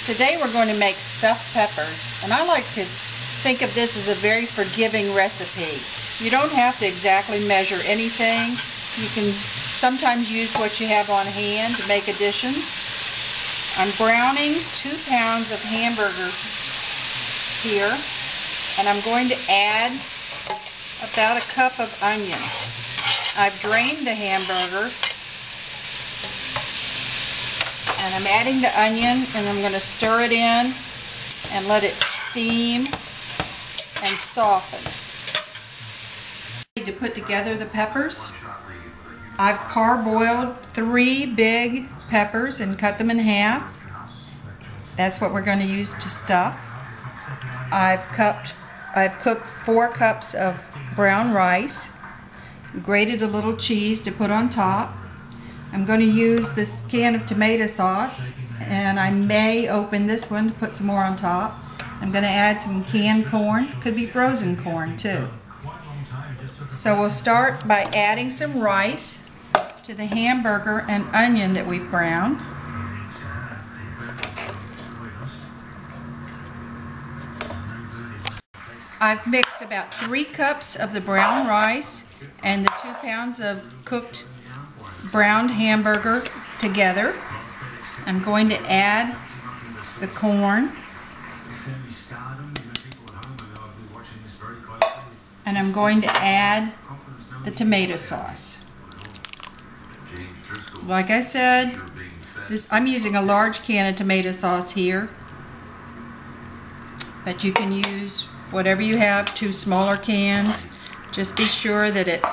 Today we're going to make stuffed peppers, and I like to think of this as a very forgiving recipe. You don't have to exactly measure anything. You can sometimes use what you have on hand to make additions. I'm browning 2 pounds of hamburger here, and I'm going to add about a cup of onion. I've drained the hamburger, and I'm adding the onion, and I'm going to stir it in and let it steam and soften. To put together the peppers, I've parboiled 3 big peppers and cut them in half. That's what we're going to use to stuff. I've cooked 4 cups of brown rice, grated a little cheese to put on top. I'm going to use this can of tomato sauce, and I may open this one to put some more on top. I'm going to add some canned corn, could be frozen corn too. So we'll start by adding some rice to the hamburger and onion that we've browned. I've mixed about 3 cups of the brown rice and the 2 pounds of cooked browned hamburger together. I'm going to add the corn, and I'm going to add the tomato sauce. Like I said, I'm using a large can of tomato sauce here, but you can use whatever you have, 2 smaller cans. Just be sure that it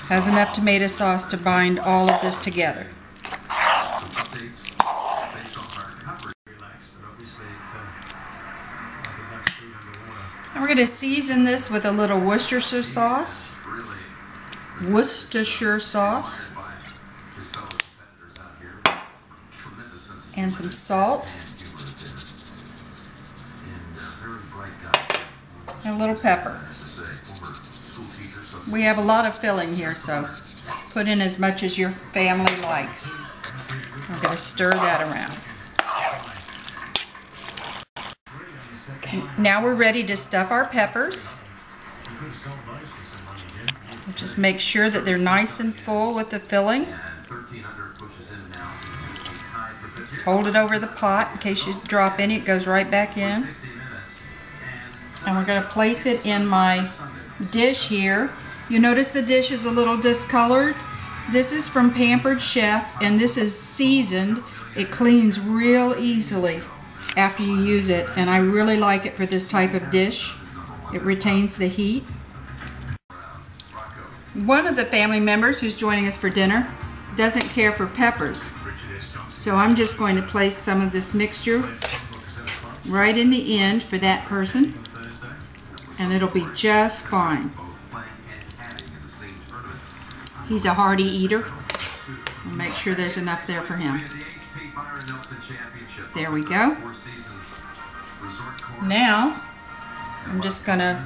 has enough tomato sauce to bind all of this together. And we're going to season this with a little Worcestershire sauce. And some salt. And a little pepper. We have a lot of filling here, so put in as much as your family likes. We're going to stir that around. Now we're ready to stuff our peppers. Just make sure that they're nice and full with the filling. Just hold it over the pot in case you drop any, it goes right back in. And we're going to place it in my dish here. You notice the dish is a little discolored. This is from Pampered Chef, and this is seasoned. It cleans real easily after you use it, and I really like it for this type of dish. It retains the heat. One of the family members who's joining us for dinner doesn't care for peppers, so I'm just going to place some of this mixture right in the end for that person, and it'll be just fine. He's a hearty eater. I'll make sure there's enough there for him. There we go. Now, I'm just going to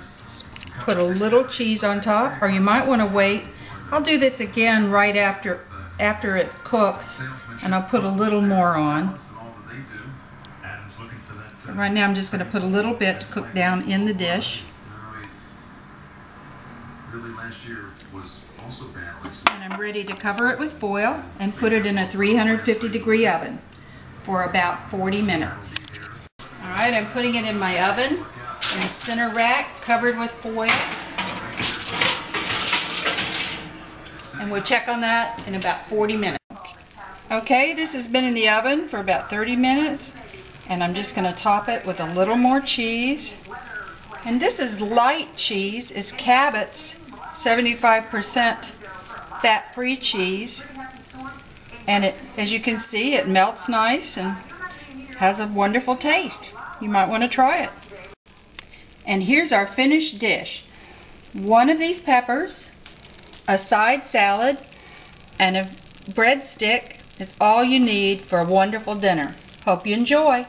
put a little cheese on top, or you might want to wait. I'll do this again right after it cooks, and I'll put a little more on. But right now I'm just going to put a little bit to cook down in the dish. And I'm ready to cover it with foil and put it in a 350-degree oven for about 40 minutes. Alright, I'm putting it in my oven in a center rack covered with foil. And we'll check on that in about 40 minutes. Okay, this has been in the oven for about 30 minutes, and I'm just going to top it with a little more cheese. And this is light cheese. It's Cabot's 75% fat-free cheese, and as you can see, it melts nice and has a wonderful taste. You might want to try it. And here's our finished dish. 1 of these peppers, a side salad, and a breadstick is all you need for a wonderful dinner. Hope you enjoy.